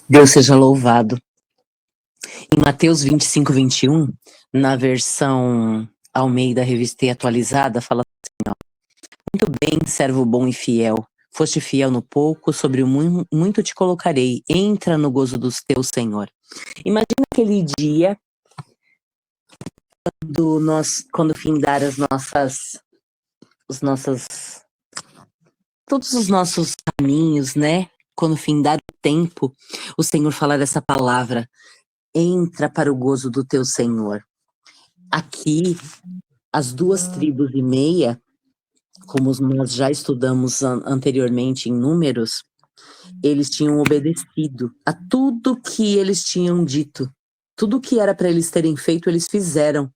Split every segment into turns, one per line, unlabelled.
Deus seja louvado. Em Mateus 25, 21, na versão Almeida Revista e Atualizada, fala assim, ó, muito bem, servo bom e fiel. Foste fiel no pouco, sobre o muito te colocarei. Entra no gozo do teu Senhor. Imagina aquele dia quando findar todos os nossos caminhos, né? Quando findar o tempo, o Senhor falar essa palavra. Entra para o gozo do teu Senhor. Aqui, as 2,5 tribos, como nós já estudamos anteriormente em Números, eles tinham obedecido a tudo que eles tinham dito. Tudo que era para eles terem feito, eles fizeram.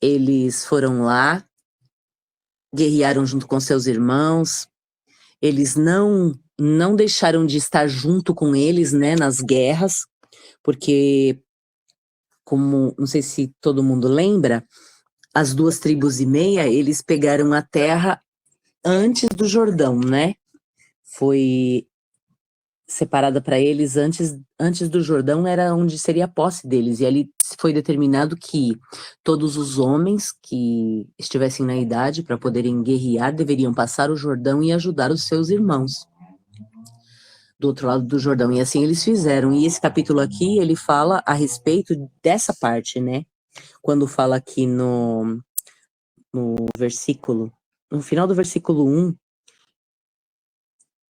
Eles foram lá, guerrearam junto com seus irmãos, eles não deixaram de estar junto com eles, né, nas guerras, porque, como, não sei se todo mundo lembra, as 2,5 tribos, eles pegaram a terra antes do Jordão, né? Foi separada para eles antes do Jordão, era onde seria a posse deles, e ali foi determinado que todos os homens que estivessem na idade para poderem guerrear deveriam passar o Jordão e ajudar os seus irmãos do outro lado do Jordão, e assim eles fizeram. E esse capítulo aqui, ele fala a respeito dessa parte, né? Quando fala aqui no versículo, no final do versículo 1,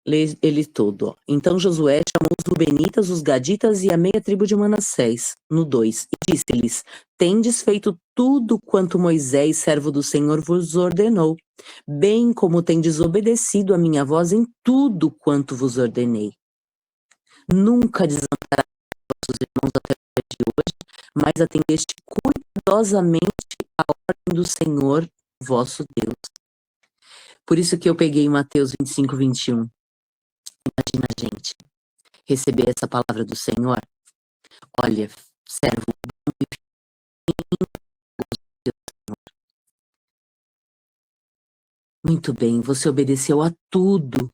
lê ele todo, ó. Então Josué chamou os Rubenitas, os Gaditas e a meia tribo de Manassés, no 2, e disse-lhes: Tendes feito tudo quanto Moisés, servo do Senhor, vos ordenou, bem como tendes obedecido a minha voz em tudo quanto vos ordenei. Nunca desampararás vossos irmãos até o dia de hoje, mas atendeste cuidadosamente a ordem do Senhor, vosso Deus. Por isso que eu peguei Mateus 25, 21. Imagina, gente, receber essa palavra do Senhor. Olha, servo, muito bem, você obedeceu a tudo.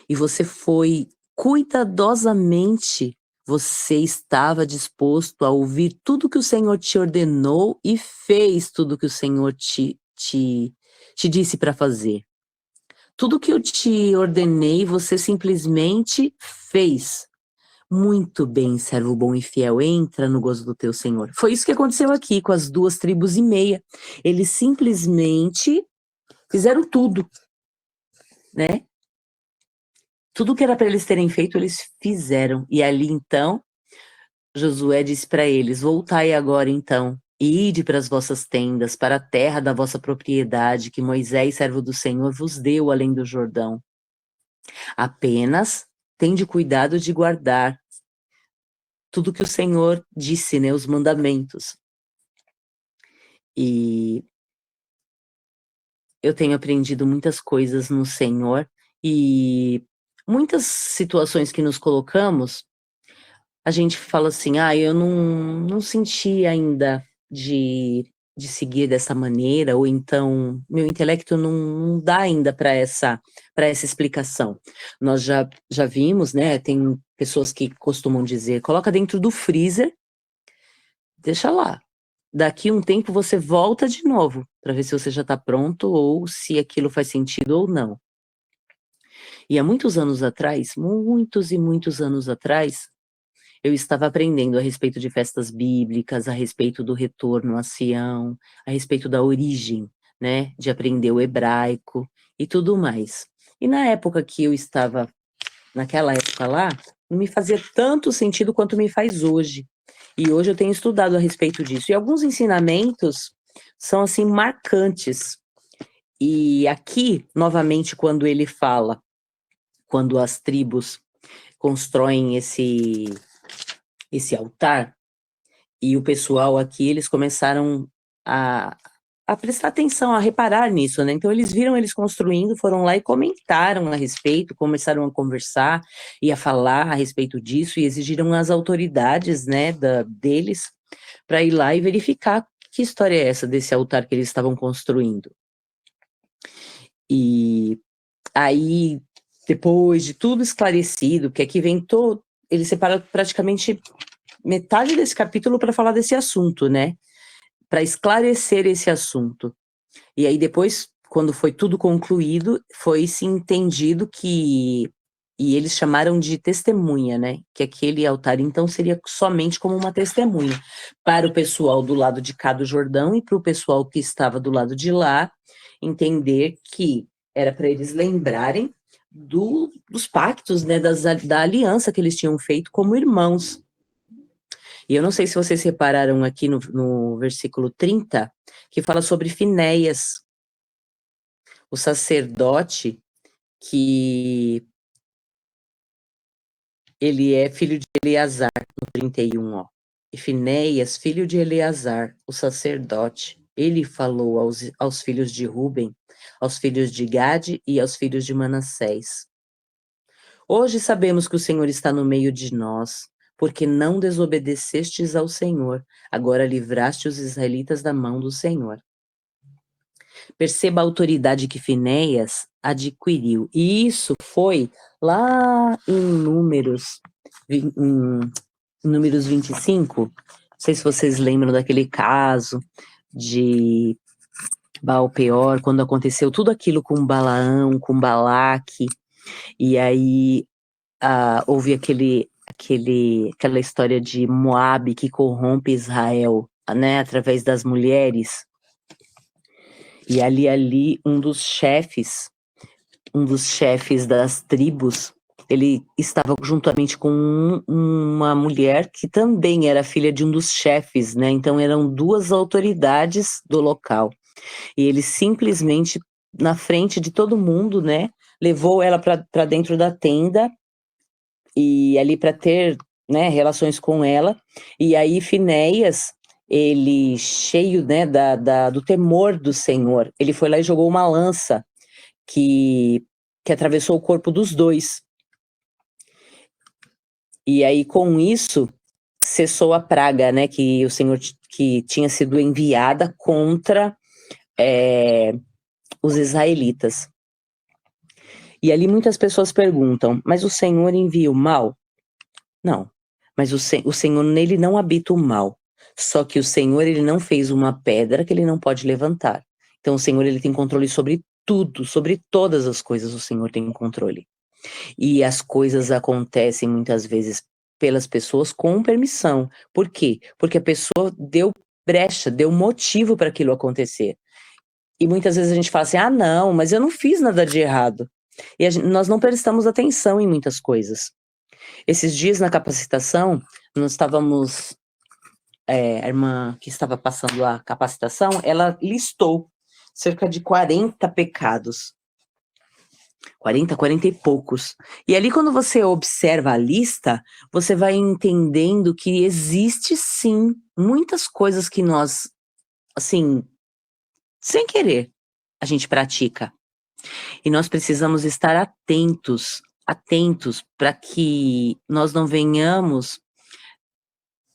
E você foi cuidadosamente, você estava disposto a ouvir tudo que o Senhor te ordenou e fez tudo que o Senhor te disse para fazer. Tudo que eu te ordenei, você simplesmente fez. Muito bem, servo bom e fiel, entra no gozo do teu Senhor. Foi isso que aconteceu aqui com as 2,5 tribos. Eles simplesmente fizeram tudo, né? Tudo que era para eles terem feito, eles fizeram. E ali, então, Josué disse para eles: Voltai agora, então, e ide para as vossas tendas, para a terra da vossa propriedade, que Moisés, servo do Senhor, vos deu além do Jordão. Apenas tende cuidado de guardar tudo que o Senhor disse, né, os mandamentos. E eu tenho aprendido muitas coisas no Senhor, e muitas situações que nos colocamos, a gente fala assim, eu não senti ainda de seguir dessa maneira, ou então meu intelecto não dá ainda para essa explicação. Nós já vimos, né, tem pessoas que costumam dizer, coloca dentro do freezer, deixa lá. Daqui um tempo você volta de novo, para ver se você já está pronto, ou se aquilo faz sentido ou não. E há muitos anos atrás, muitos e muitos anos atrás, eu estava aprendendo a respeito de festas bíblicas, a respeito do retorno a Sião, a respeito da origem, né, de aprender o hebraico e tudo mais. E na época que eu estava, naquela época lá, não me fazia tanto sentido quanto me faz hoje. E hoje eu tenho estudado a respeito disso. E alguns ensinamentos são, assim, marcantes. E aqui, novamente, quando ele fala, quando as tribos constroem esse altar, e o pessoal aqui, eles começaram a prestar atenção, a reparar nisso, né? Então, eles viram eles construindo, foram lá e comentaram a respeito, começaram a conversar e a falar a respeito disso, e exigiram as autoridades, né, deles, para ir lá e verificar que história é essa desse altar que eles estavam construindo. E aí, depois de tudo esclarecido, porque aqui vem ele separa praticamente metade desse capítulo para falar desse assunto, né? Para esclarecer esse assunto. E aí depois, quando foi tudo concluído, foi se entendido que, e eles chamaram de testemunha, né? Que aquele altar então seria somente como uma testemunha para o pessoal do lado de cá do Jordão e para o pessoal que estava do lado de lá entender que era para eles lembrarem dos pactos, né? Da aliança que eles tinham feito como irmãos. E eu não sei se vocês repararam aqui no versículo 30, que fala sobre Finéias, o sacerdote, que ele é filho de Eleazar, no 31, ó. E Finéias, filho de Eleazar, o sacerdote, ele falou aos filhos de Ruben, aos filhos de Gade e aos filhos de Manassés. Hoje sabemos que o Senhor está no meio de nós, porque não desobedecestes ao Senhor, agora livraste os israelitas da mão do Senhor. Perceba a autoridade que Finéias adquiriu. E isso foi lá em Números 25. Não sei se vocês lembram daquele caso de Baal-peor, quando aconteceu tudo aquilo com Balaão, com Balaque, e aí houve aquela história de Moabe que corrompe Israel, né, através das mulheres. E ali um dos chefes das tribos, ele estava juntamente com uma mulher que também era filha de um dos chefes, né? Então eram duas autoridades do local. E ele simplesmente, na frente de todo mundo, né, levou ela para dentro da tenda e ali para ter, né, relações com ela. E aí Finéias, ele cheio, né, do temor do Senhor, ele foi lá e jogou uma lança que atravessou o corpo dos dois. E aí com isso cessou a praga, né, que o Senhor que tinha sido enviada contra os israelitas. E ali muitas pessoas perguntam, mas o Senhor envia o mal? Não, mas o Senhor nele não habita o mal. Só que o Senhor, ele não fez uma pedra que ele não pode levantar. Então o Senhor, ele tem controle sobre tudo, sobre todas as coisas o Senhor tem controle. E as coisas acontecem muitas vezes pelas pessoas com permissão. Por quê? Porque a pessoa deu brecha, deu motivo para aquilo acontecer. E muitas vezes a gente fala assim, não, mas eu não fiz nada de errado. E nós não prestamos atenção em muitas coisas. Esses dias na capacitação, nós estávamos, a irmã que estava passando a capacitação, ela listou cerca de 40 pecados. 40 e poucos. E ali quando você observa a lista, você vai entendendo que existe sim muitas coisas que nós, assim, sem querer, a gente pratica. E nós precisamos estar atentos para que nós não venhamos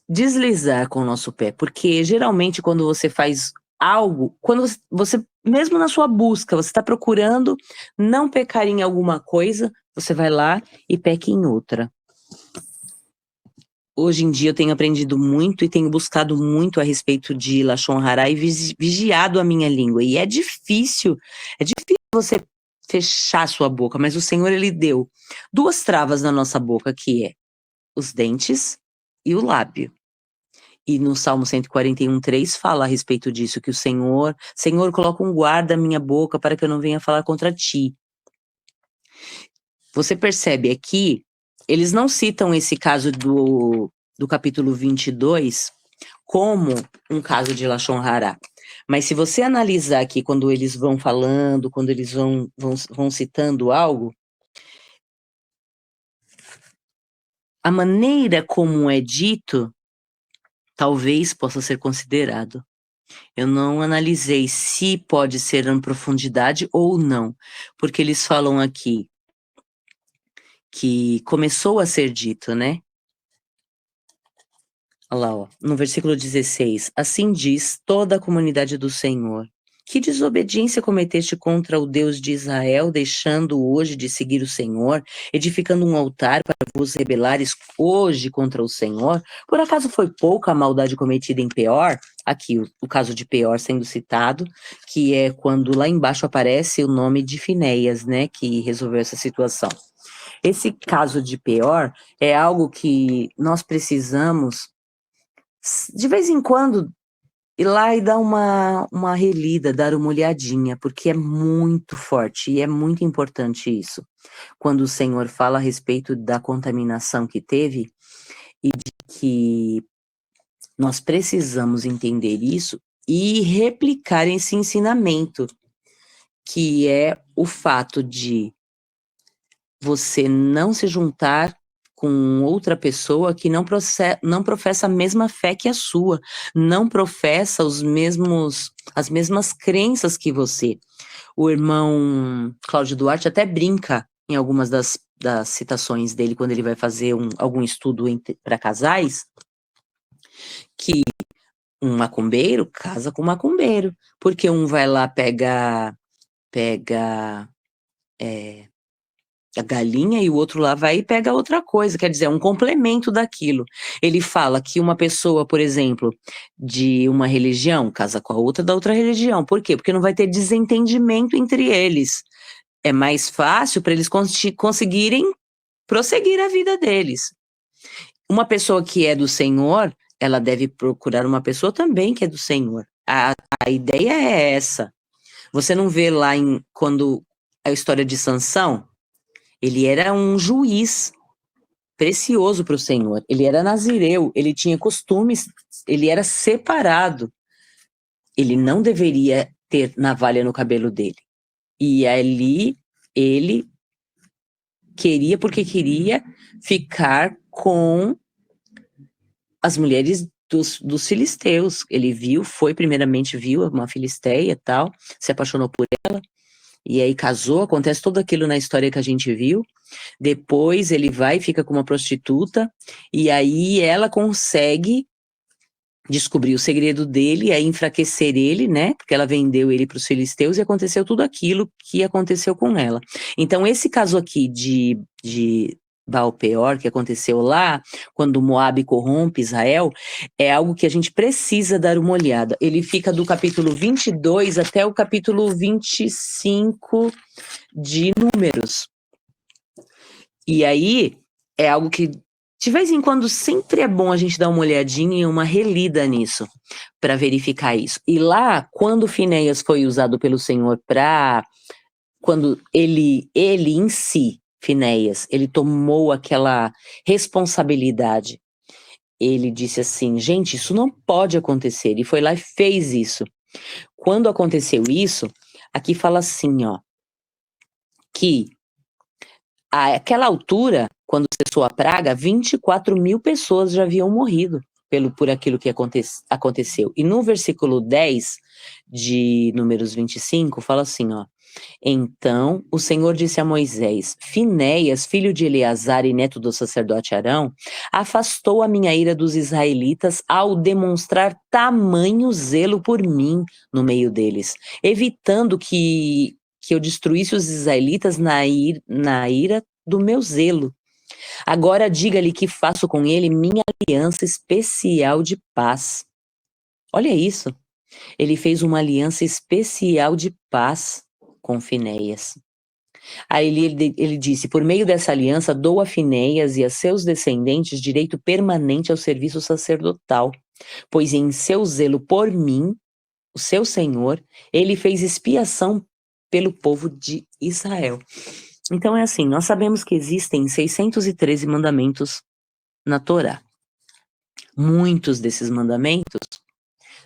deslizar com o nosso pé, porque geralmente quando você faz algo, quando você mesmo na sua busca, você está procurando não pecar em alguma coisa, você vai lá e peca em outra. Hoje em dia eu tenho aprendido muito e tenho buscado muito a respeito de Lashon Hara e vigiado a minha língua. E é difícil você fechar sua boca, mas o Senhor, ele deu duas travas na nossa boca, que é os dentes e o lábio. E no Salmo 141:3 fala a respeito disso, que o Senhor coloca um guarda à minha boca para que eu não venha falar contra ti. Você percebe aqui, eles não citam esse caso do capítulo 22 como um caso de Lashon Hara. Mas se você analisar aqui, quando eles vão falando, quando eles vão citando algo, a maneira como é dito, talvez possa ser considerado. Eu não analisei se pode ser em profundidade ou não, porque eles falam aqui que começou a ser dito, né? Olha lá, ó, no versículo 16, assim diz toda a comunidade do Senhor, Que desobediência cometeste contra o Deus de Israel, deixando hoje de seguir o Senhor, edificando um altar para vos rebelares hoje contra o Senhor? Por acaso foi pouca a maldade cometida em Peor? Aqui, o caso de Peor sendo citado, que é quando lá embaixo aparece o nome de Finéias, né, que resolveu essa situação. Esse caso de Peor é algo que nós precisamos, de vez em quando, ir lá e dar uma relida, dar uma olhadinha, porque é muito forte e é muito importante isso. Quando o Senhor fala a respeito da contaminação que teve e de que nós precisamos entender isso e replicar esse ensinamento, que é o fato de você não se juntar com outra pessoa que não professa a mesma fé que a sua, não professa as mesmas crenças que você. O irmão Cláudio Duarte até brinca em algumas das citações dele, quando ele vai fazer algum estudo para casais, que um macumbeiro casa com um macumbeiro, porque um vai lá pega a galinha e o outro lá vai e pega outra coisa, quer dizer, é um complemento daquilo. Ele fala que uma pessoa, por exemplo, de uma religião, casa com a outra da outra religião. Por quê? Porque não vai ter desentendimento entre eles. É mais fácil para eles conseguirem prosseguir a vida deles. Uma pessoa que é do Senhor, ela deve procurar uma pessoa também que é do Senhor. A ideia é essa. Você não vê lá quando a história de Sansão, ele era um juiz precioso para o Senhor. Ele era nazireu, ele tinha costumes, ele era separado. Ele não deveria ter navalha no cabelo dele. E ali ele queria, porque queria ficar com as mulheres dos filisteus. Ele primeiramente viu uma filisteia e tal, se apaixonou por ela. E aí casou, acontece tudo aquilo na história que a gente viu. Depois ele vai e fica com uma prostituta, e aí ela consegue descobrir o segredo dele, e aí enfraquecer ele, né? Porque ela vendeu ele para os filisteus e aconteceu tudo aquilo que aconteceu com ela. Então esse caso aqui de Baal-peor, que aconteceu lá, quando Moabe corrompe Israel, é algo que a gente precisa dar uma olhada. Ele fica do capítulo 22 até o capítulo 25 de Números. E aí, é algo que, de vez em quando, sempre é bom a gente dar uma olhadinha e uma relida nisso, para verificar isso. E lá, quando Finéias foi usado pelo Senhor quando ele em si, Finéias, ele tomou aquela responsabilidade. Ele disse assim, gente, isso não pode acontecer. E foi lá e fez isso. Quando aconteceu isso, aqui fala assim, ó, que àquela altura, quando cessou a praga, 24.000 pessoas já haviam morrido por aquilo que aconteceu. E no versículo 10 de Números 25, fala assim, ó, então o Senhor disse a Moisés, Finéias, filho de Eleazar e neto do sacerdote Arão, afastou a minha ira dos israelitas ao demonstrar tamanho zelo por mim no meio deles, evitando que eu destruísse os israelitas na ira do meu zelo. Agora diga-lhe que faço com ele minha aliança especial de paz. Olha isso. Ele fez uma aliança especial de paz com Finéias. Aí ele disse, por meio dessa aliança dou a Finéias e a seus descendentes direito permanente ao serviço sacerdotal, pois em seu zelo por mim, o seu Senhor, ele fez expiação pelo povo de Israel. Então é assim, nós sabemos que existem 613 mandamentos na Torá. Muitos desses mandamentos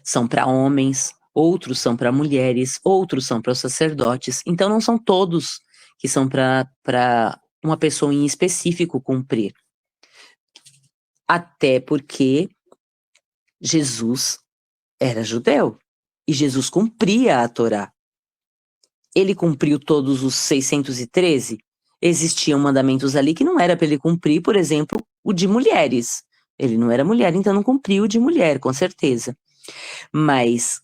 são para homens, outros são para mulheres, outros são para os sacerdotes. Então não são todos que são para uma pessoa em específico cumprir. Até porque Jesus era judeu e Jesus cumpria a Torá. Ele cumpriu todos os 613? Existiam mandamentos ali que não era para ele cumprir, por exemplo, o de mulheres. Ele não era mulher, então não cumpriu o de mulher, com certeza. Mas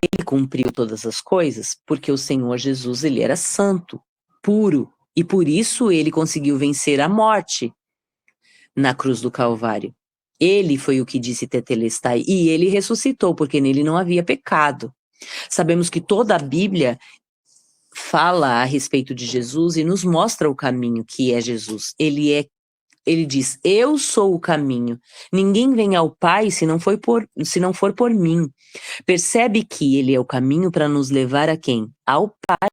Ele cumpriu todas as coisas porque o Senhor Jesus, ele era santo, puro, e por isso ele conseguiu vencer a morte na cruz do Calvário. Ele foi o que disse Tetelestai, e ele ressuscitou, porque nele não havia pecado. Sabemos que toda a Bíblia fala a respeito de Jesus e nos mostra o caminho que é Jesus. Ele diz, eu sou o caminho. Ninguém vem ao Pai se não for por mim. Percebe que ele é o caminho para nos levar a quem? Ao Pai.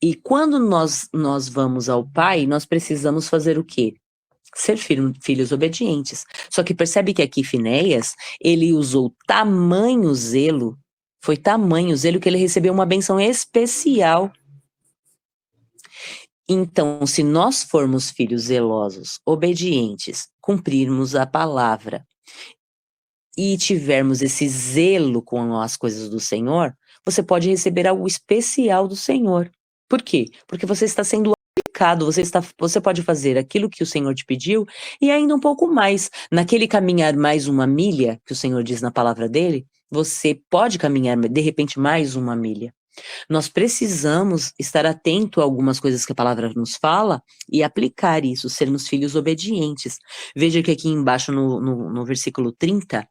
E quando nós vamos ao Pai, nós precisamos fazer o quê? Ser filhos obedientes. Só que percebe que aqui Finéias, ele usou tamanho zelo, foi tamanho zelo que ele recebeu uma bênção especial. Então, se nós formos filhos zelosos, obedientes, cumprirmos a palavra e tivermos esse zelo com as coisas do Senhor, você pode receber algo especial do Senhor. Por quê? Porque você está sendo aplicado, você pode fazer aquilo que o Senhor te pediu e ainda um pouco mais. Naquele caminhar mais uma milha, que o Senhor diz na palavra dele, você pode caminhar, de repente, mais uma milha. Nós precisamos estar atento a algumas coisas que a palavra nos fala e aplicar isso, sermos filhos obedientes. Veja que aqui embaixo no versículo 30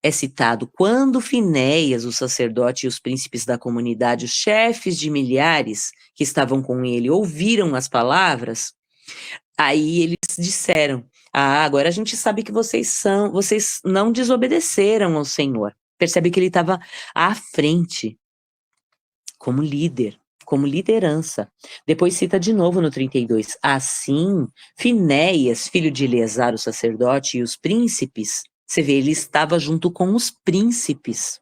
é citado, quando Finéias, o sacerdote e os príncipes da comunidade, os chefes de milhares que estavam com ele, ouviram as palavras, aí eles disseram, agora a gente sabe que vocês não desobedeceram ao Senhor. Percebe que ele estava à frente, como líder, como liderança. Depois cita de novo no 32. Assim, Finéias, filho de Eleazar, o sacerdote, e os príncipes, você vê, ele estava junto com os príncipes.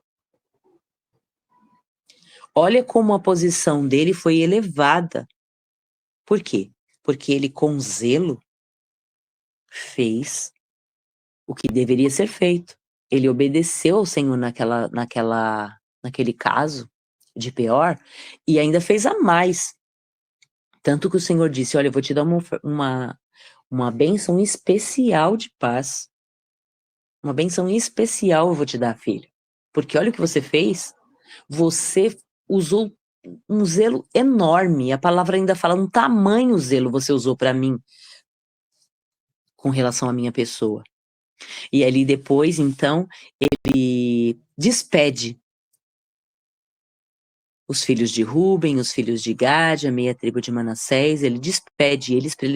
Olha como a posição dele foi elevada. Por quê? Porque ele, com zelo, fez o que deveria ser feito. Ele obedeceu ao Senhor naquele caso de Peor, e ainda fez a mais. Tanto que o Senhor disse, olha, eu vou te dar uma bênção especial de paz. Uma bênção especial eu vou te dar, filho. Porque olha o que você fez. Você usou um zelo enorme. A palavra ainda fala um tamanho zelo você usou para mim com relação à minha pessoa. E ali depois, então, ele despede os filhos de Ruben, os filhos de Gade, a meia tribo de Manassés, ele despede eles para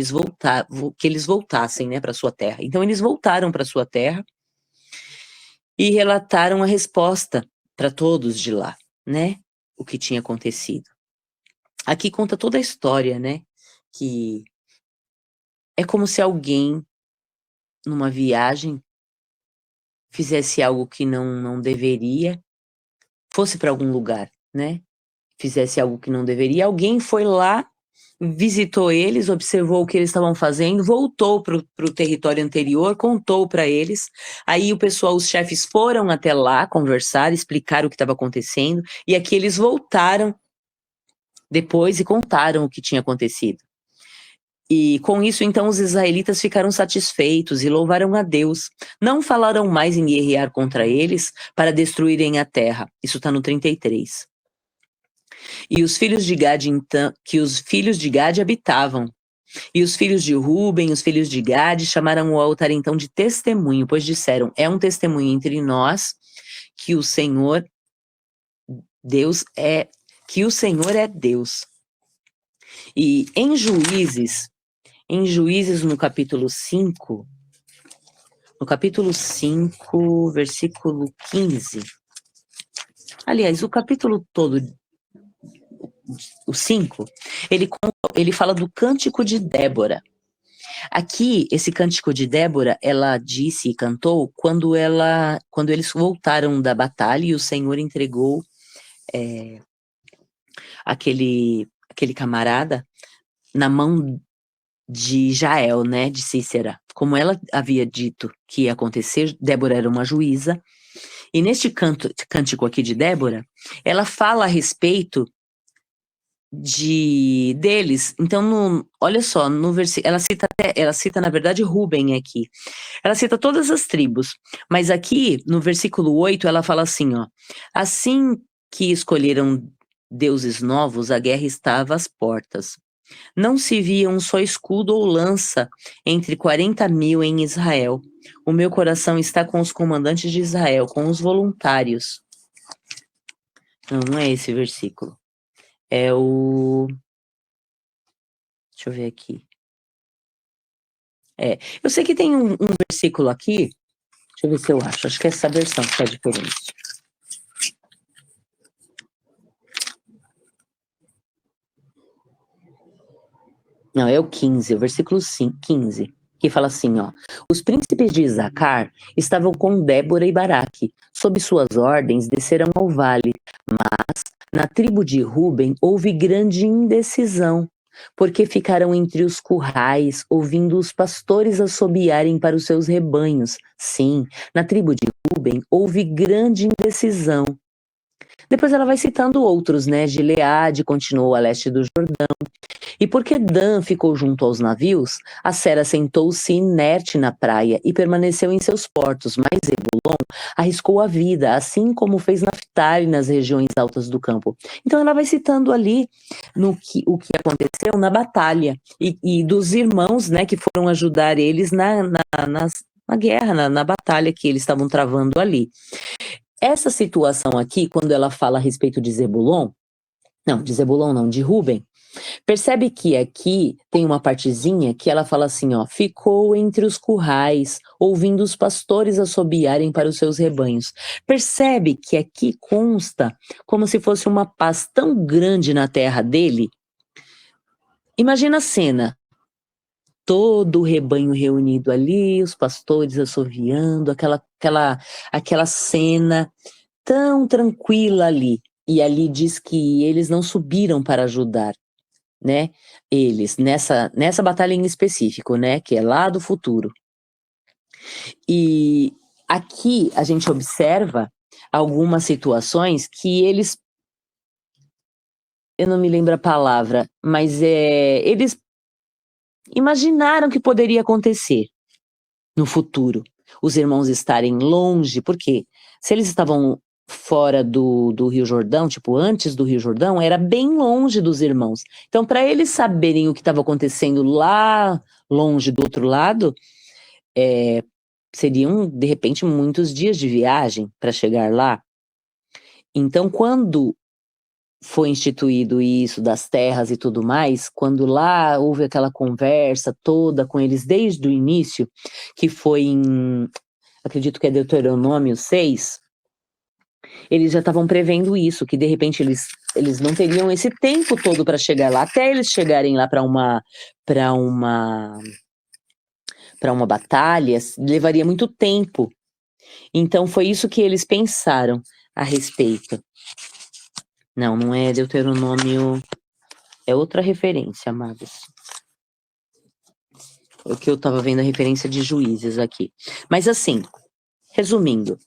que eles voltassem, né, para sua terra. Então eles voltaram para sua terra e relataram a resposta para todos de lá, né, o que tinha acontecido. Aqui conta toda a história, né, que é como se alguém numa viagem fizesse algo que não deveria, fosse para algum lugar, né, fizesse algo que não deveria, alguém foi lá, visitou eles, observou o que eles estavam fazendo, voltou para o território anterior, contou para eles, aí o pessoal, os chefes foram até lá conversar, explicar o que estava acontecendo, e aqui eles voltaram depois e contaram o que tinha acontecido. E com isso, então, os israelitas ficaram satisfeitos e louvaram a Deus. Não falaram mais em guerrear contra eles para destruírem a terra. Isso está no 33. E os filhos de Gade, então, que os filhos de Gade habitavam. E os filhos de Ruben, os filhos de Gade, chamaram o altar então de testemunho, pois disseram, é um testemunho entre nós que o Senhor é Deus. E em Juízes no capítulo 5, versículo 15, aliás, o capítulo todo, o 5, ele fala do cântico de Débora. Aqui, esse cântico de Débora, ela disse e cantou quando eles voltaram da batalha e o Senhor entregou aquele camarada na mão de Jael, né, de Cícera. Como ela havia dito que ia acontecer, Débora era uma juíza, e neste cântico aqui de Débora, ela fala a respeito deles. Então, olha só, no versículo, ela cita na verdade Ruben aqui. Ela cita todas as tribos, mas aqui no versículo 8 ela fala assim, ó: assim que escolheram deuses novos, a guerra estava às portas. Não se via um só escudo ou lança entre 40.000 em Israel. O meu coração está com os comandantes de Israel, com os voluntários. Não é esse versículo. É o... Deixa eu ver aqui. Eu sei que tem um versículo aqui. Deixa eu ver se eu acho. Acho que é essa versão que é diferente. Não, é o 15, o versículo 15, que fala assim, ó. Os príncipes de Isacar estavam com Débora e Baraque. Sob suas ordens, desceram ao vale. Mas, na tribo de Ruben, houve grande indecisão, porque ficaram entre os currais, ouvindo os pastores assobiarem para os seus rebanhos. Sim, na tribo de Ruben, houve grande indecisão. Depois ela vai citando outros, né? Gileade continuou a leste do Jordão. E porque Dan ficou junto aos navios, a Sera sentou-se inerte na praia e permaneceu em seus portos, mas Zebulon arriscou a vida, assim como fez Naftali nas regiões altas do campo. Então ela vai citando ali o que aconteceu na batalha e dos irmãos, né, que foram ajudar eles na guerra, na batalha que eles estavam travando ali. Essa situação aqui, quando ela fala a respeito de Zebulon, de Ruben, percebe que aqui tem uma partezinha que ela fala assim, ó, ficou entre os currais, ouvindo os pastores assobiarem para os seus rebanhos. Percebe que aqui consta como se fosse uma paz tão grande na terra dele? Imagina a cena, todo o rebanho reunido ali, os pastores assoviando, aquela cena tão tranquila ali. E ali diz que eles não subiram para ajudar, né? Eles, nessa batalha em específico, né? Que é lá do futuro. E aqui a gente observa algumas situações que eles... Eu não me lembro a palavra, mas eles imaginaram que poderia acontecer no futuro. Os irmãos estarem longe, porque se eles estavam fora do Rio Jordão, tipo, antes do Rio Jordão, era bem longe dos irmãos. Então, para eles saberem o que estava acontecendo lá longe do outro lado, seriam, de repente, muitos dias de viagem para chegar lá. Então, quando foi instituído isso das terras e tudo mais, quando lá houve aquela conversa toda com eles desde o início, que foi em, acredito que é Deuteronômio 6, eles já estavam prevendo isso, que de repente eles não teriam esse tempo todo para chegar lá, até eles chegarem lá para uma batalha, levaria muito tempo. Então foi isso que eles pensaram a respeito. Não é Deuteronômio, é outra referência, amados. O que eu estava vendo a referência de Juízes aqui. Mas assim, resumindo,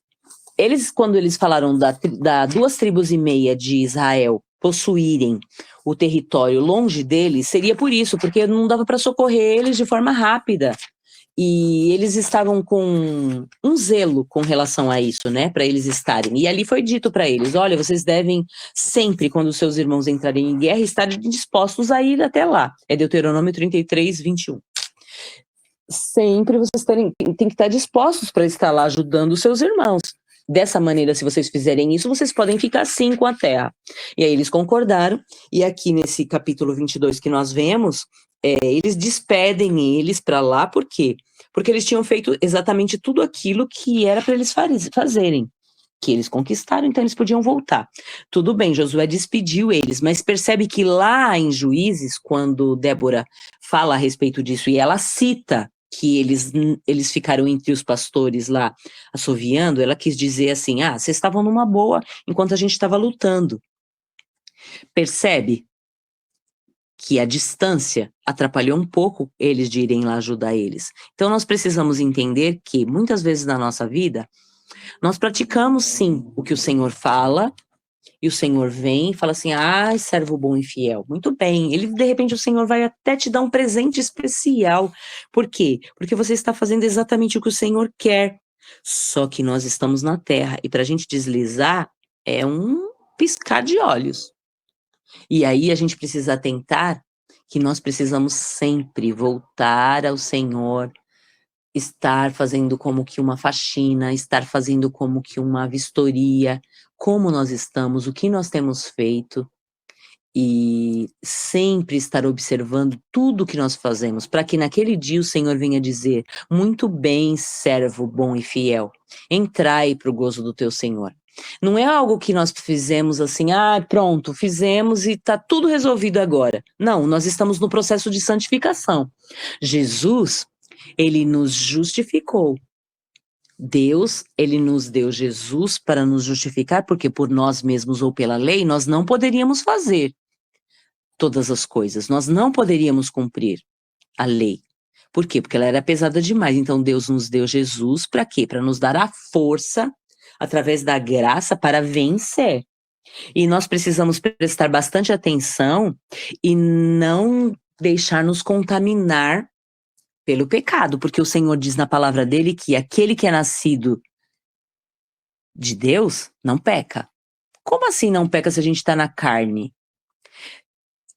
quando eles falaram da 2,5 tribos de Israel possuírem o território longe deles, seria por isso, porque não dava para socorrer eles de forma rápida. E eles estavam com um zelo com relação a isso, né, para eles estarem. E ali foi dito para eles, olha, vocês devem sempre, quando seus irmãos entrarem em guerra, estarem dispostos a ir até lá. É Deuteronômio 33, 21. Sempre vocês têm que estar dispostos para estar lá ajudando os seus irmãos. Dessa maneira, se vocês fizerem isso, vocês podem ficar sim com a terra. E aí eles concordaram, e aqui nesse capítulo 22 que nós vemos, eles despedem eles para lá, por quê? Porque eles tinham feito exatamente tudo aquilo que era para eles fazerem, que eles conquistaram, então eles podiam voltar. Tudo bem, Josué despediu eles, mas percebe que lá em Juízes, quando Débora fala a respeito disso, e ela cita que eles ficaram entre os pastores lá assoviando, ela quis dizer assim, vocês estavam numa boa enquanto a gente estava lutando. Percebe que a distância atrapalhou um pouco eles de irem lá ajudar eles. Então nós precisamos entender que muitas vezes na nossa vida, nós praticamos sim o que o Senhor fala, e o Senhor vem e fala assim, servo bom e fiel. Muito bem, de repente o Senhor vai até te dar um presente especial. Por quê? Porque você está fazendo exatamente o que o Senhor quer. Só que nós estamos na terra, e para a gente deslizar, é um piscar de olhos. E aí a gente precisa atentar que nós precisamos sempre voltar ao Senhor, estar fazendo como que uma faxina, estar fazendo como que uma vistoria, como nós estamos, o que nós temos feito, e sempre estar observando tudo que nós fazemos, para que naquele dia o Senhor venha dizer: muito bem, servo bom e fiel, entrai para o gozo do teu Senhor. Não é algo que nós fizemos assim, pronto, fizemos e está tudo resolvido agora. Não, nós estamos no processo de santificação. Jesus, ele nos justificou. Deus, ele nos deu Jesus para nos justificar, porque por nós mesmos ou pela lei nós não poderíamos fazer todas as coisas, nós não poderíamos cumprir a lei. Por quê? Porque ela era pesada demais. Então Deus nos deu Jesus para quê? Para nos dar a força, através da graça, para vencer. E nós precisamos prestar bastante atenção e não deixar nos contaminar pelo pecado, porque o Senhor diz na palavra dele que aquele que é nascido de Deus não peca. Como assim não peca se a gente está na carne?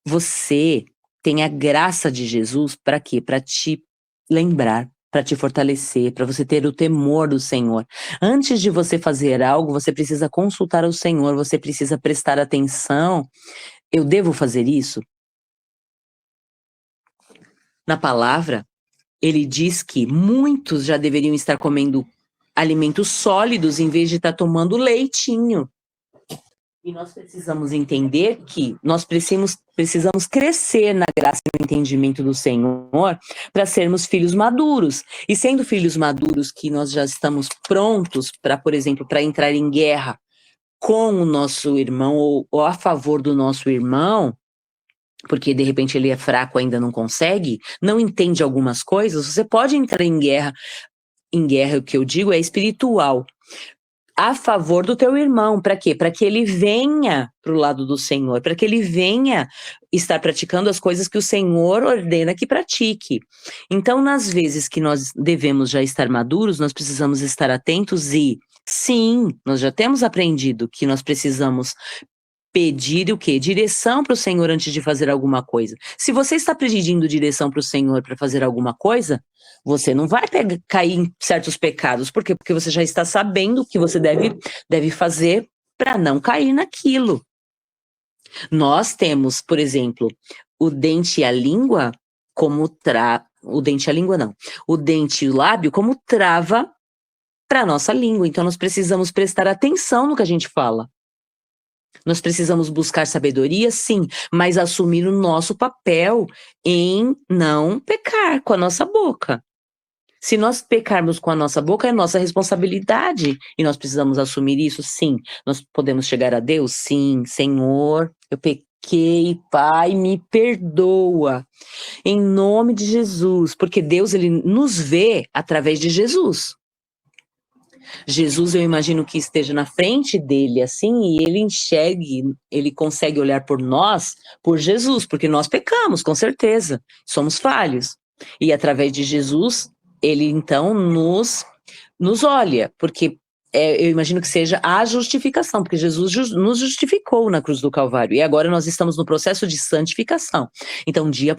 Você tem a graça de Jesus para quê? Para te lembrar, para te fortalecer, para você ter o temor do Senhor. Antes de você fazer algo, você precisa consultar o Senhor, você precisa prestar atenção. Eu devo fazer isso? Na palavra, ele diz que muitos já deveriam estar comendo alimentos sólidos em vez de estar tomando leitinho. E nós precisamos entender que nós precisamos crescer na graça e no entendimento do Senhor para sermos filhos maduros. E sendo filhos maduros que nós já estamos prontos para, por exemplo, para entrar em guerra com o nosso irmão ou a favor do nosso irmão, porque de repente ele é fraco, ainda não consegue, não entende algumas coisas, você pode entrar em guerra. Em guerra, o que eu digo é espiritual, a favor do teu irmão. Para quê? Para que ele venha para o lado do Senhor, para que ele venha estar praticando as coisas que o Senhor ordena que pratique. Então, nas vezes que nós devemos já estar maduros, nós precisamos estar atentos e, sim, nós já temos aprendido que nós precisamos pedir o quê? Direção para o Senhor antes de fazer alguma coisa. Se você está pedindo direção para o Senhor para fazer alguma coisa, você não vai cair em certos pecados. Por quê? Porque você já está sabendo o que você deve fazer para não cair naquilo. Nós temos, por exemplo, o dente e a língua como o dente e a língua não. O dente e o lábio como trava para a nossa língua. Então nós precisamos prestar atenção no que a gente fala. Nós precisamos buscar sabedoria, sim, mas assumir o nosso papel em não pecar com a nossa boca. Se nós pecarmos com a nossa boca, é nossa responsabilidade. E nós precisamos assumir isso, sim. Nós podemos chegar a Deus, sim. Senhor, eu pequei, Pai, me perdoa. Em nome de Jesus. Porque Deus, ele nos vê através de Jesus. Jesus, eu imagino que esteja na frente dele, assim, e ele enxergue, ele consegue olhar por nós, por Jesus, porque nós pecamos, com certeza, somos falhos. E através de Jesus, ele então nos olha, porque eu imagino que seja a justificação, porque Jesus nos justificou na cruz do Calvário, e agora nós estamos no processo de santificação. Então, dia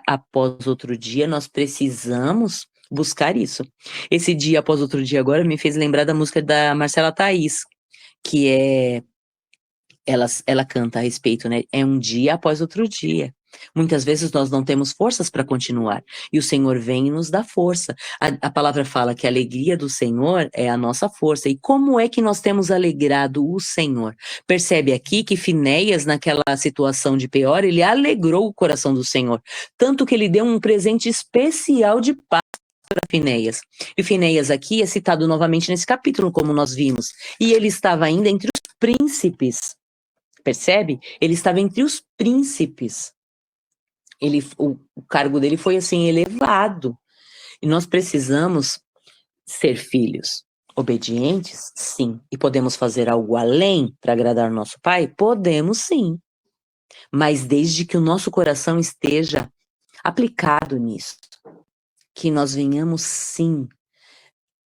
após outro dia, nós precisamos buscar isso. Esse dia após outro dia agora me fez lembrar da música da Marcela Thaís, que ela canta a respeito, né? É um dia após outro dia. Muitas vezes nós não temos forças para continuar, e o Senhor vem e nos dá força. A palavra fala que a alegria do Senhor é a nossa força. E como é que nós temos alegrado o Senhor? Percebe aqui que Finéias, naquela situação de Peor, ele alegrou o coração do Senhor, tanto que ele deu um presente especial de paz para Finéias. E Finéias aqui é citado novamente nesse capítulo, como nós vimos. E ele estava ainda entre os príncipes. Percebe? Ele estava entre os príncipes. O cargo dele foi assim elevado. E nós precisamos ser filhos obedientes, sim. E podemos fazer algo além para agradar nosso Pai? Podemos, sim. Mas desde que o nosso coração esteja aplicado nisso. Que nós venhamos, sim,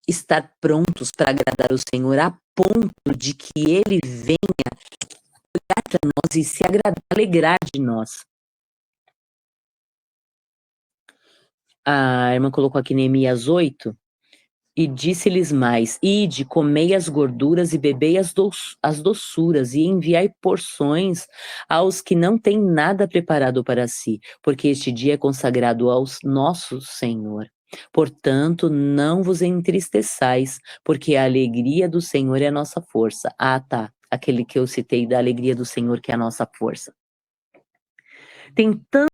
estar prontos para agradar o Senhor a ponto de que Ele venha para nós e se alegrar de nós. A irmã colocou aqui Neemias 8, e disse-lhes mais: ide, comei as gorduras e bebei as doçuras, e enviai porções aos que não têm nada preparado para si, porque este dia é consagrado ao nosso Senhor. Portanto, não vos entristeçais, porque a alegria do Senhor é a nossa força. Ah, tá. Aquele que eu citei da alegria do Senhor, que é a nossa força. Tem tantos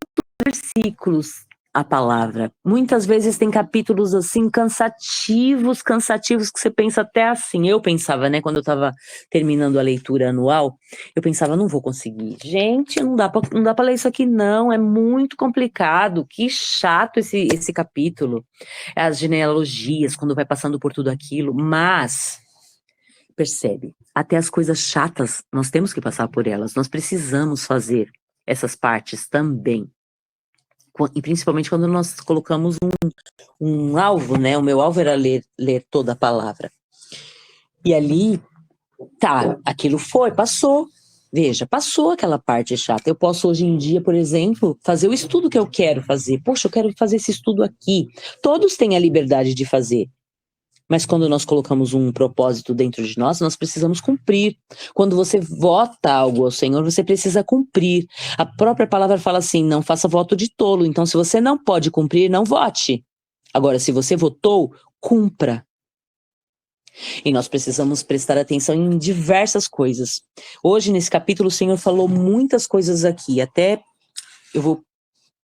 versículos a palavra. Muitas vezes tem capítulos assim cansativos que você pensa até assim. Eu pensava, né, quando eu estava terminando a leitura anual, eu pensava, não vou conseguir. Gente, não dá para ler isso aqui não, é muito complicado. Que chato esse capítulo. As genealogias, quando vai passando por tudo aquilo, mas percebe, até as coisas chatas, nós temos que passar por elas. Nós precisamos fazer essas partes também. E principalmente quando nós colocamos um alvo, né? O meu alvo era ler toda a palavra. E ali, tá, aquilo passou. Veja, passou aquela parte chata. Eu posso hoje em dia, por exemplo, fazer o estudo que eu quero fazer. Poxa, eu quero fazer esse estudo aqui. Todos têm a liberdade de fazer. Mas quando nós colocamos um propósito dentro de nós precisamos cumprir. Quando você vota algo ao Senhor, você precisa cumprir. A própria palavra fala assim, não faça voto de tolo. Então, se você não pode cumprir, não vote. Agora, se você votou, cumpra. E nós precisamos prestar atenção em diversas coisas. Hoje, nesse capítulo, o Senhor falou muitas coisas aqui. Até eu vou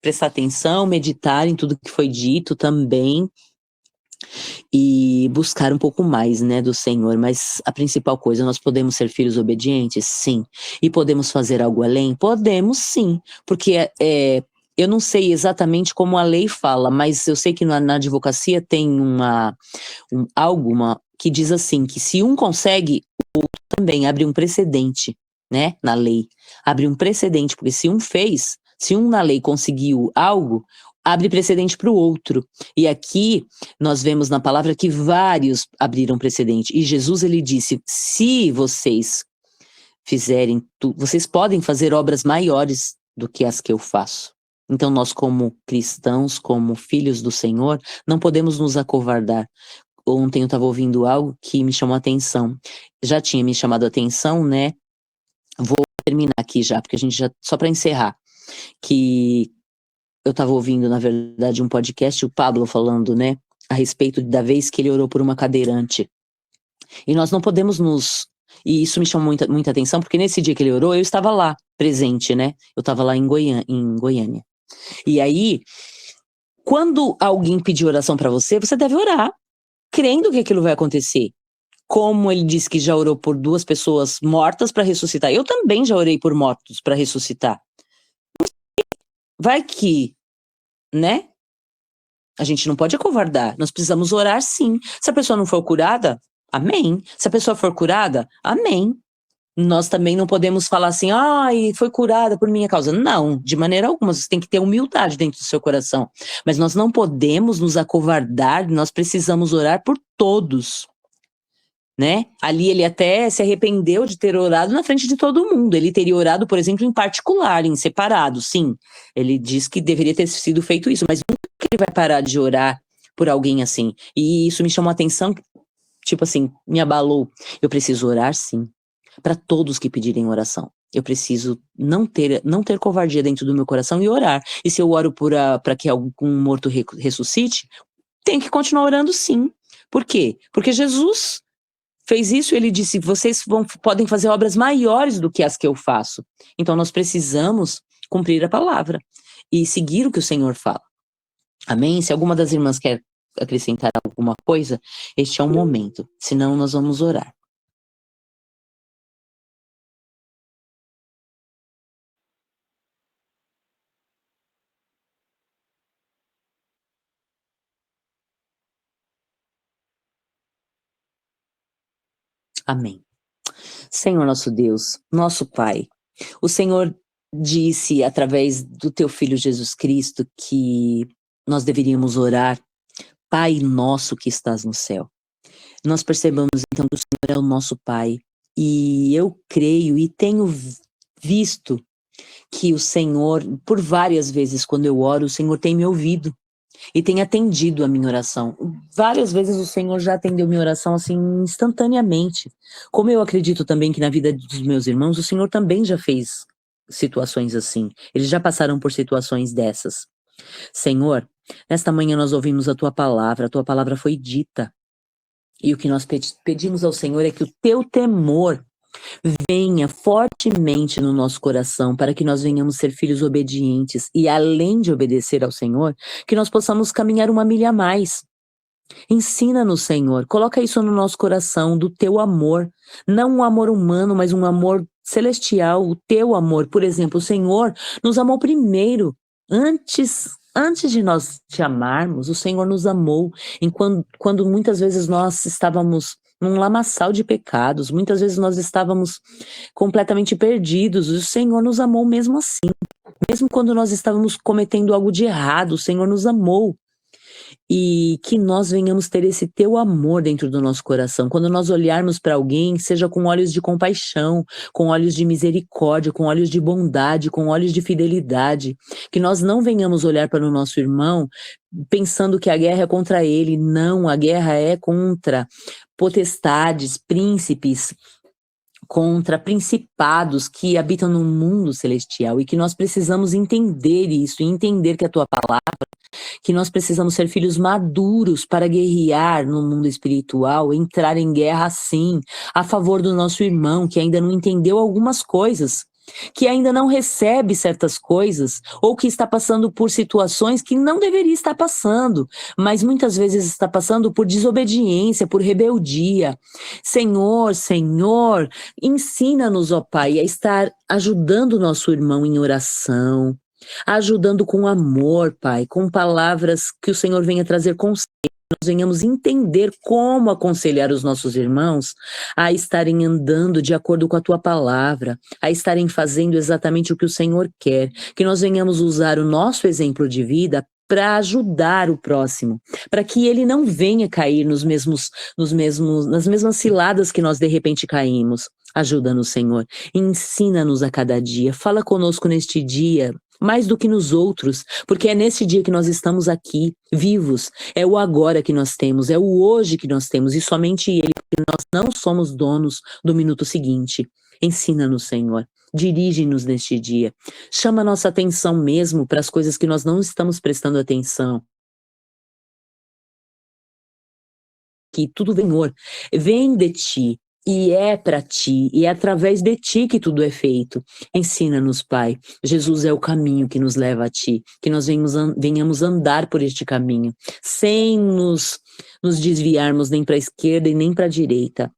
prestar atenção, meditar em tudo que foi dito também. E buscar um pouco mais, né, do Senhor, mas a principal coisa, nós podemos ser filhos obedientes? Sim. E podemos fazer algo além? Podemos sim, porque eu não sei exatamente como a lei fala, mas eu sei que na advocacia tem algo que diz assim, que se um consegue, o outro também abre um precedente, né, na lei. Abre um precedente, porque se um na lei conseguiu algo, abre precedente para o outro. E aqui nós vemos na palavra que vários abriram precedente. E Jesus, ele disse, se vocês fizerem vocês podem fazer obras maiores do que as que eu faço. Então nós, como cristãos, como filhos do Senhor, não podemos nos acovardar. Ontem eu estava ouvindo algo que me chamou a atenção. Já tinha me chamado a atenção, né? Vou terminar aqui já, porque a gente já, só para encerrar, que eu estava ouvindo, na verdade, um podcast, o Pablo falando, né, a respeito da vez que ele orou por uma cadeirante. E nós não podemos E isso me chamou muita atenção, porque nesse dia que ele orou, eu estava lá, presente, né? Eu estava lá em Goiânia. E aí, quando alguém pedir oração para você, você deve orar, crendo que aquilo vai acontecer. Como ele disse que já orou por 2 pessoas mortas para ressuscitar. Eu também já orei por mortos para ressuscitar. Vai que, né? A gente não pode acovardar, nós precisamos orar sim. Se a pessoa não for curada, amém. Se a pessoa for curada, amém. Nós também não podemos falar assim, ai, foi curada por minha causa. Não, de maneira alguma, você tem que ter humildade dentro do seu coração. Mas nós não podemos nos acovardar, nós precisamos orar por todos. Né? Ali ele até se arrependeu de ter orado na frente de todo mundo. Ele teria orado, por exemplo, em particular, em separado, sim. Ele diz que deveria ter sido feito isso, mas nunca que ele vai parar de orar por alguém assim. E isso me chamou a atenção, tipo assim, me abalou. Eu preciso orar, sim, para todos que pedirem oração. Eu preciso não ter covardia dentro do meu coração e orar. E se eu oro para que algum morto ressuscite, tem que continuar orando, sim. Por quê? Porque Jesus fez isso, ele disse, vocês podem fazer obras maiores do que as que eu faço. Então nós precisamos cumprir a palavra e seguir o que o Senhor fala. Amém? Se alguma das irmãs quer acrescentar alguma coisa, este é o momento. Senão nós vamos orar. Amém. Senhor nosso Deus, nosso Pai, o Senhor disse através do teu Filho Jesus Cristo que nós deveríamos orar, Pai nosso que estás no céu. Nós percebemos então que o Senhor é o nosso Pai, e eu creio e tenho visto que o Senhor, por várias vezes quando eu oro, o Senhor tem me ouvido e tem atendido a minha oração. Várias vezes o Senhor já atendeu minha oração assim instantaneamente. Como eu acredito também que na vida dos meus irmãos, o Senhor também já fez situações assim. Eles já passaram por situações dessas. Senhor, nesta manhã nós ouvimos a tua palavra foi dita. E o que nós pedimos ao Senhor é que o teu temor venha fortemente no nosso coração, para que nós venhamos ser filhos obedientes e, além de obedecer ao Senhor, que nós possamos caminhar uma milha a mais. Ensina-nos, Senhor, coloca isso no nosso coração, do teu amor, não um amor humano, mas um amor celestial, o teu amor. Por exemplo, o Senhor nos amou primeiro, antes de nós te amarmos, o Senhor nos amou, quando muitas vezes nós estávamos num lamaçal de pecados, muitas vezes nós estávamos completamente perdidos, o Senhor nos amou mesmo assim, mesmo quando nós estávamos cometendo algo de errado, o Senhor nos amou. E que nós venhamos ter esse teu amor dentro do nosso coração. Quando nós olharmos para alguém, seja com olhos de compaixão, com olhos de misericórdia, com olhos de bondade, com olhos de fidelidade. Que nós não venhamos olhar para o nosso irmão pensando que a guerra é contra ele. Não, a guerra é contra potestades, príncipes, contra principados que habitam no mundo celestial, e que nós precisamos entender isso, e entender que a tua palavra, que nós precisamos ser filhos maduros para guerrear no mundo espiritual, entrar em guerra sim, a favor do nosso irmão que ainda não entendeu algumas coisas, que ainda não recebe certas coisas, ou que está passando por situações que não deveria estar passando, mas muitas vezes está passando por desobediência, por rebeldia. Senhor, Senhor, ensina-nos, ó Pai, a estar ajudando o nosso irmão em oração, ajudando com amor, Pai, com palavras que o Senhor venha trazer conselho, nós venhamos entender como aconselhar os nossos irmãos a estarem andando de acordo com a tua palavra, a estarem fazendo exatamente o que o Senhor quer, que nós venhamos usar o nosso exemplo de vida para ajudar o próximo, para que ele não venha cair nas mesmas ciladas que nós de repente caímos. Ajuda-nos, Senhor, ensina-nos a cada dia, fala conosco neste dia, mais do que nos outros, porque é nesse dia que nós estamos aqui, vivos, é o agora que nós temos, é o hoje que nós temos, e somente Ele, porque nós não somos donos do minuto seguinte. Ensina-nos, Senhor, dirige-nos neste dia, chama a nossa atenção mesmo para as coisas que nós não estamos prestando atenção, que tudo vem de Ti, e é para Ti, e é através de Ti que tudo é feito. Ensina-nos, Pai. Jesus é o caminho que nos leva a Ti, que nós venhamos andar por este caminho, sem nos desviarmos nem para a esquerda e nem para a direita.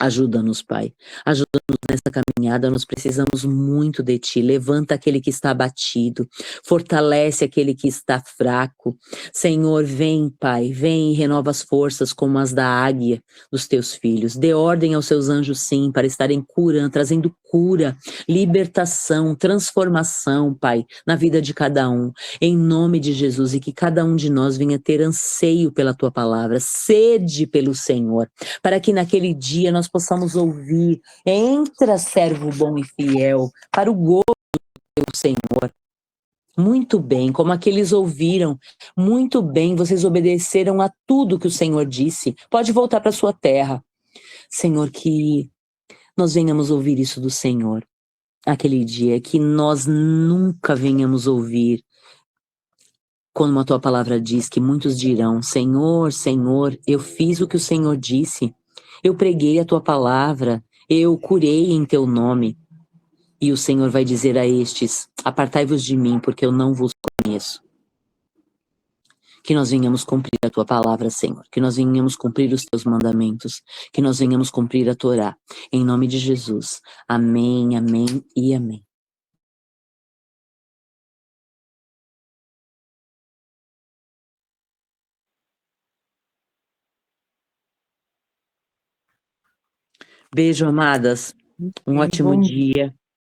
Ajuda-nos, Pai. Ajuda-nos nessa caminhada, nós precisamos muito de Ti. Levanta aquele que está abatido, fortalece aquele que está fraco. Senhor, vem, Pai, vem e renova as forças como as da águia dos Teus filhos. Dê ordem aos Seus anjos, sim, para estarem curando, trazendo cura, libertação, transformação, Pai, na vida de cada um. Em nome de Jesus, e que cada um de nós venha ter anseio pela Tua palavra, sede pelo Senhor, para que naquele dia nós possamos ouvir: entra, servo bom e fiel, para o gozo do teu Senhor. Muito bem, como aqueles ouviram, muito bem, vocês obedeceram a tudo que o Senhor disse, pode voltar para sua terra. Senhor, que nós venhamos ouvir isso do Senhor, aquele dia, que nós nunca venhamos ouvir, quando a tua palavra diz que muitos dirão: Senhor, Senhor, eu fiz o que o Senhor disse, eu preguei a tua palavra, eu curei em teu nome. E o Senhor vai dizer a estes: apartai-vos de mim, porque eu não vos conheço. Que nós venhamos cumprir a tua palavra, Senhor, que nós venhamos cumprir os teus mandamentos, que nós venhamos cumprir a Torá, em nome de Jesus. Amém, amém e amém. Beijo, amadas. Um ótimo dia.